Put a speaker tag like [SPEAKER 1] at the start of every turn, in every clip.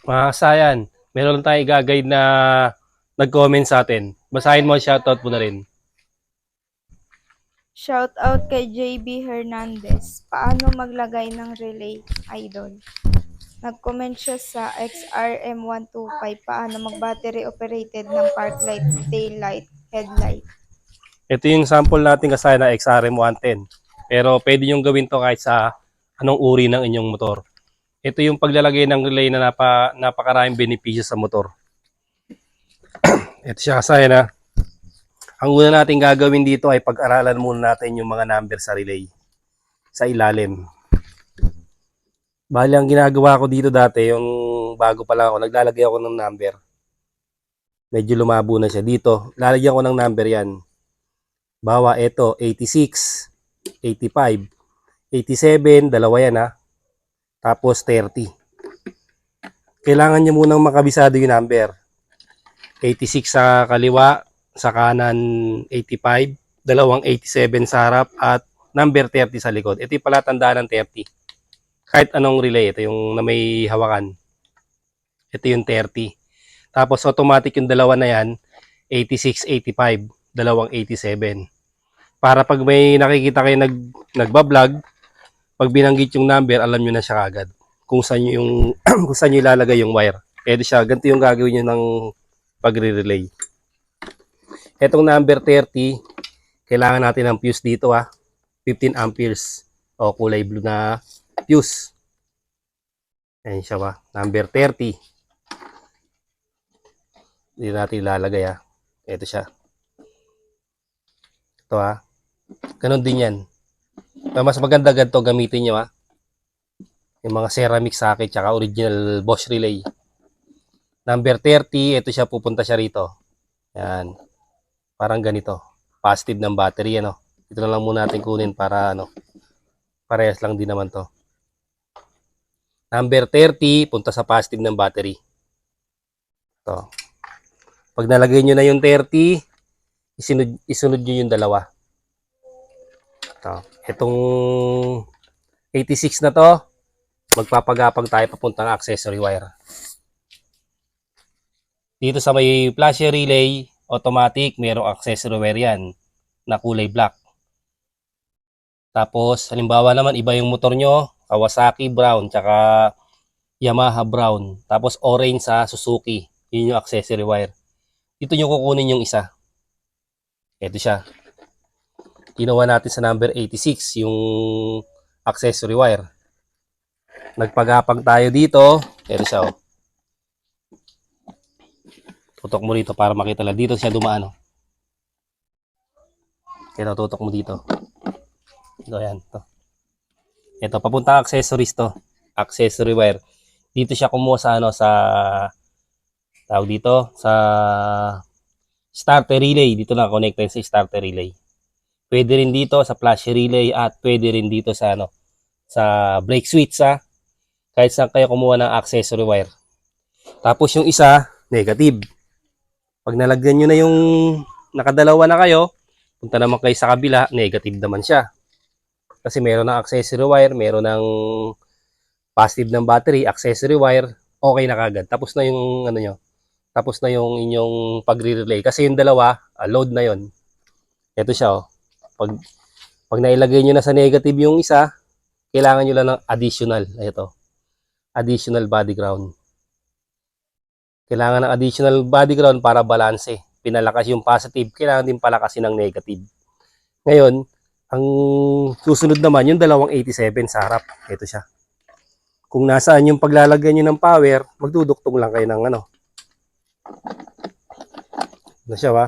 [SPEAKER 1] Mga kasayan, meron lang tayo i-guide na nag-comment sa atin. Basahin mo, shoutout mo na rin.
[SPEAKER 2] Shout out kay JB Hernandez. Paano maglagay ng relay, idol? Nag-comment siya sa XRM125. Paano mag-battery operated ng park light, tail light, headlight.
[SPEAKER 1] Ito yung sample natin kasayan na XRM110. Pero pwede nyo gawin to kahit sa anong uri ng inyong motor. Ito yung paglalagay ng relay na napakaraming benepisyo sa motor. Ito siya kasayan na. Ang una natin gagawin dito ay pag-aralan muna natin yung mga number sa relay sa ilalim. Bali, ang ginagawa ko dito dati, yung bago pa lang ako, naglalagay ako ng number. Medyo lumabo na siya. Dito, lalagyan ko ng number yan. Bawa, ito, 86, 85, 87, dalawa yan ha. Tapos 30. Kailangan nyo munang makabisado yung number. 86 sa kaliwa, sa kanan 85, dalawang 87 sa harap, at number 30 sa likod. Ito yung palatandaan ng 30. Kahit anong relay, ito yung na may hawakan. Ito yung 30. Tapos automatic yung dalawa na yan, 86, 85, dalawang 87. Para pag may nakikita kayo nagbablog, pag binanggit yung number, alam nyo na siya agad kung saan nyo yung kung saan nyo ilalagay yung wire. Pwede siya, ganito yung gagawin nyo ng pagre-relay. Etong number 30, kailangan natin ng fuse dito 15 amperes o kulay blue na fuse. Ayan siya number 30. Hindi natin ilalagay Ito siya. Ito Ganon din yan. Mas maganda ganito gamitin nyo yung mga ceramic socket tsaka original Bosch relay. Number 30, ito siya, pupunta siya rito. Yan. Parang ganito. Positive ng battery, Ito na lang muna natin kunin para, parehas lang din naman to. Number 30, punta sa positive ng battery. Ito. Pag nalagay nyo na yung 30, isunod nyo yung dalawa. Ito. Itong 86 na to, magpapagapag tayo papuntang accessory wire. Dito sa may flasher relay, automatic, merong accessory wire yan na kulay black. Tapos, halimbawa naman, iba yung motor nyo, Kawasaki brown, tsaka Yamaha brown. Tapos, orange sa Suzuki. Yun yung accessory wire. Dito nyo kukunin yung isa. Ito siya. Ginawa natin sa number 86, yung accessory wire. Nagpagapag tayo dito. Ito siya, Tutok mo rito para makita lang. Dito siya dumaan, Ito, tutok mo dito. Ito, yan. Ito, papuntang accessories to. Accessory wire. Dito siya kumuha sa, sa tawag dito, sa starter relay. Dito na connected sa starter relay. Pwede rin dito sa flash relay at pwede rin dito sa, sa brake switch, Kahit saan kayo kumuha ng accessory wire. Tapos yung isa, negative. Pag nalagyan nyo na yung nakadalawa na kayo, punta naman kayo sa kabila, negative naman siya. Kasi meron ng accessory wire, meron ng positive ng battery, accessory wire, okay na kagad. Tapos na yung tapos na yung inyong pagre-relay. Kasi yung dalawa, load na yon. Ito siya Pag nailagay nyo na sa negative yung isa, kailangan nyo lang ng additional. Ito. Additional body ground. Kailangan ng additional body ground para balanse. Pinalakas yung positive, kailangan din palakasin ng negative. Ngayon, ang susunod naman, yung dalawang 87 sa harap. Ito siya. Kung nasaan yung paglalagay nyo ng power, magduduktong lang kayo ng Ito siya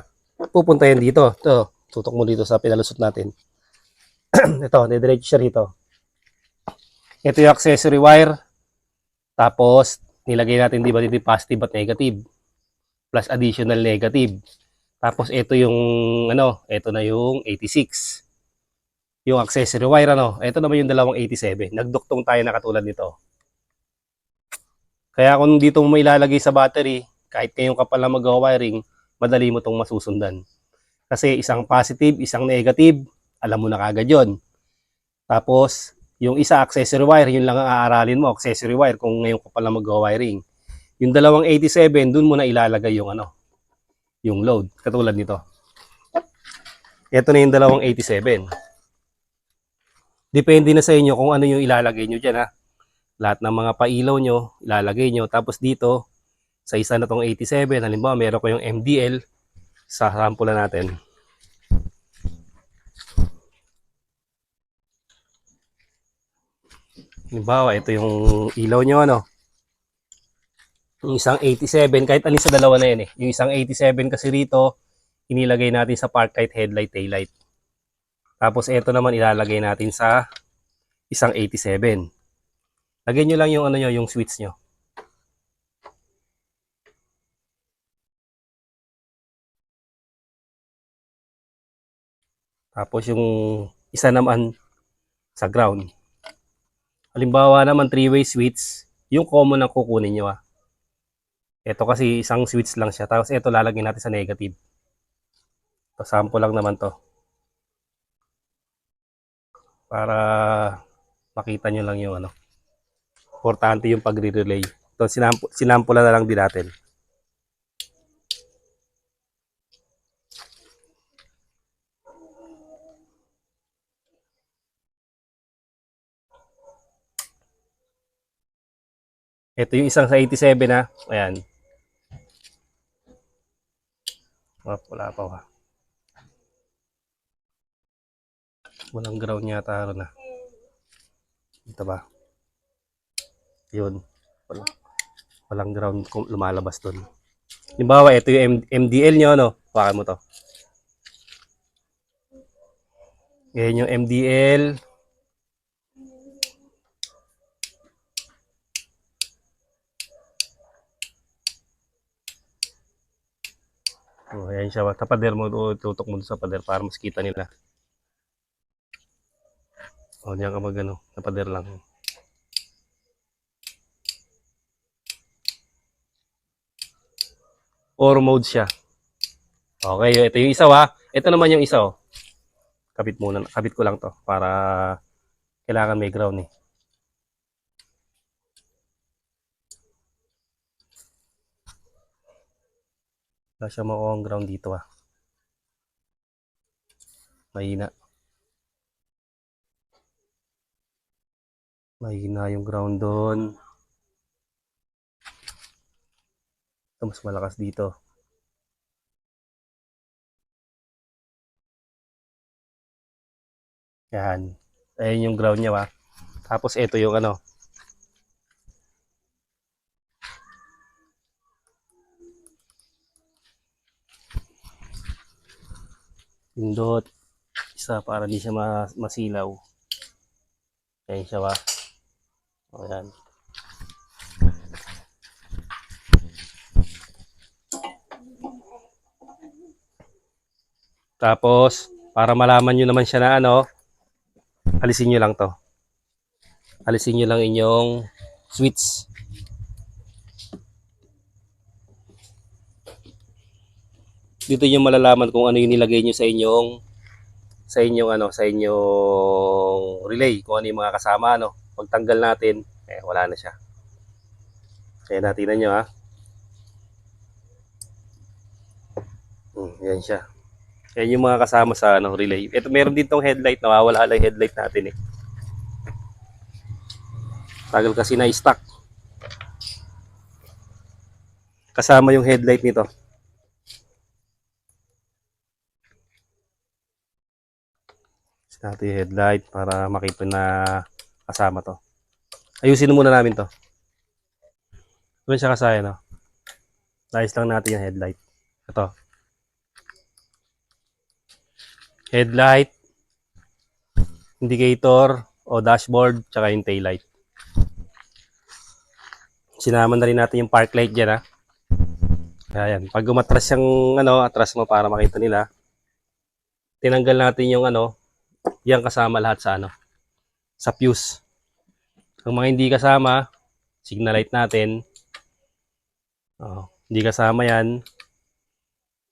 [SPEAKER 1] Pupunta yan dito. Ito, tutok mo dito sa pinalusot natin. Ito, didiretso siya rito. Ito yung accessory wire. Tapos, nilagay natin di ba dito positive at negative. Plus additional negative. Tapos, ito yung, ito na yung 86. Yung accessory wire, Ito naman yung dalawang 87. Nagduktong tayo na katulad nito. Kaya kung dito mo ilalagay sa battery, kahit kayong kapal na mag-wiring, madali mo itong masusundan. Kasi isang positive, isang negative, alam mo na kagad yun. Tapos, yung isa accessory wire, yun lang ang aaralin mo, accessory wire, kung ngayon ka pala mag-wiring. Yung dalawang 87, dun mo na ilalagay yung yung load. Katulad nito. Ito na yung dalawang 87. Depende na sa inyo kung ano yung ilalagay nyo dyan, ha. Lahat ng mga pailaw nyo, ilalagay nyo. Tapos dito, sa isa na tong 87, halimbawa meron ko yung MDL, sa sample natin. Halimbawa, ito yung ilaw nyo, yung isang 87, kahit alin sa dalawa na yan eh. Yung isang 87 kasi rito, inilagay natin sa park light, headlight, taillight. Tapos ito naman ilalagay natin sa isang 87. Lagyan nyo lang yung nyo, yung switch nyo. Tapos yung isa naman sa ground. Halimbawa naman 3-way switch, yung common ang kukunin nyo. Ito kasi isang switch lang siya. Tapos ito lalagyan natin sa negative. Ito, sample lang naman to. Para makita nyo lang yung importante yung pagre-relay. Ito, sinample na lang din natin. Ito yung isang sa 87 ha. Ayan. Oh, wala pa ha. Walang ground yata ron na. Ito ba? Yun. Walang ground kung lumalabas doon. Halimbawa, ito yung MDL nyo, Pakan mo to. Yan yung MDL. Oh, ayan siya. Tapader mo, tutok mo sa pader para mas kita nila. O, diyan ka tapader lang. Or mode siya. Okay, ito yung isa Ito naman yung isa Kabit muna, kabit ko lang to para kailangan may ground eh. Wala siya makuha ang ground dito Mahina. Mahina yung ground doon. Ito mas malakas dito. Yan. Ayan yung ground niya Tapos ito yung pindot. Isa para di siya masilaw. Ayan siya O yan. Tapos, para malaman nyo naman siya na alisin nyo lang to. Alisin nyo lang inyong switch. Dito nyo malalaman kung ano yung nilagay nyo sa inyong relay, kung ano yung mga kasama Pag tanggal natin, wala na siya. Kaya natin nyo yan siya. Yan yung mga kasama sa relay. Ito meron din tong headlight, nawawala lang yung headlight natin Tagal kasi na stock. Kasama yung headlight nito. Natin yung headlight para makita na kasama to. Ayusin muna namin to. Doon siya kasaya Ayos lang natin yung headlight. Ito. Headlight, indicator o dashboard, tsaka yung taillight. Sinama na rin natin yung park light dyan Ayan. Pag umatras yung atras mo para makita nila, tinanggal natin yung yan kasama lahat sa fuse. Ang mga hindi kasama, signal light natin. Hindi kasama yan.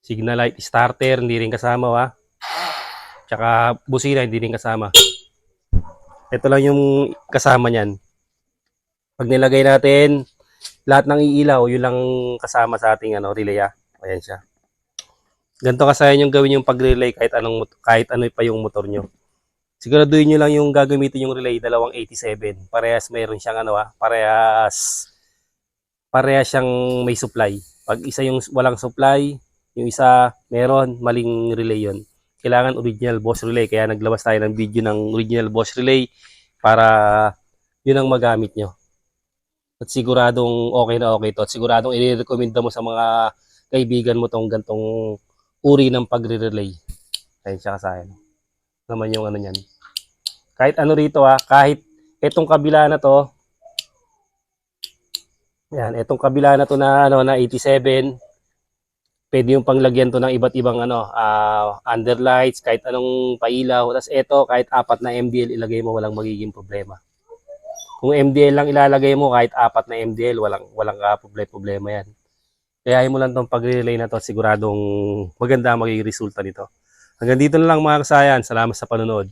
[SPEAKER 1] Signal light, starter, hindi rin kasama Tsaka busina, hindi rin kasama. Ito lang yung kasama niyan. Pag nilagay natin, lahat ng iilaw, yun lang kasama sa ating relay. Ayan siya. Ganito kasayan yung gawin yung pag-relay kahit ano pa yung motor nyo. Siguraduhin nyo lang yung gagamitin yung relay, 287. Parehas mayroon siyang parehas siyang may supply. Pag isa yung walang supply, yung isa meron, maling relay yun. Kailangan original Bosch relay. Kaya naglabas tayo ng video ng original Bosch relay para yun ang magamit nyo. At siguradong okay na okay to. At siguradong i-recommend mo sa mga kaibigan mo tong gantong uri ng pagre-relay. Ayun siya kasayan. Naman yung ano niyan. Kahit ano rito kahit etong kabila na to, yan, etong kabila na to na 87, pwede yung panglagyan to ng iba't ibang underlights, kahit anong pailaw. Tapos eto, kahit 4 na MDL ilagay mo, walang magiging problema. Kung MDL lang ilalagay mo, kahit 4 na MDL, walang problema yan. Kaya mo lang tong pag-relay na to, siguradong maganda ang magiging resulta nito. Hanggang dito na lang mga kasayan. Salamat sa panonood.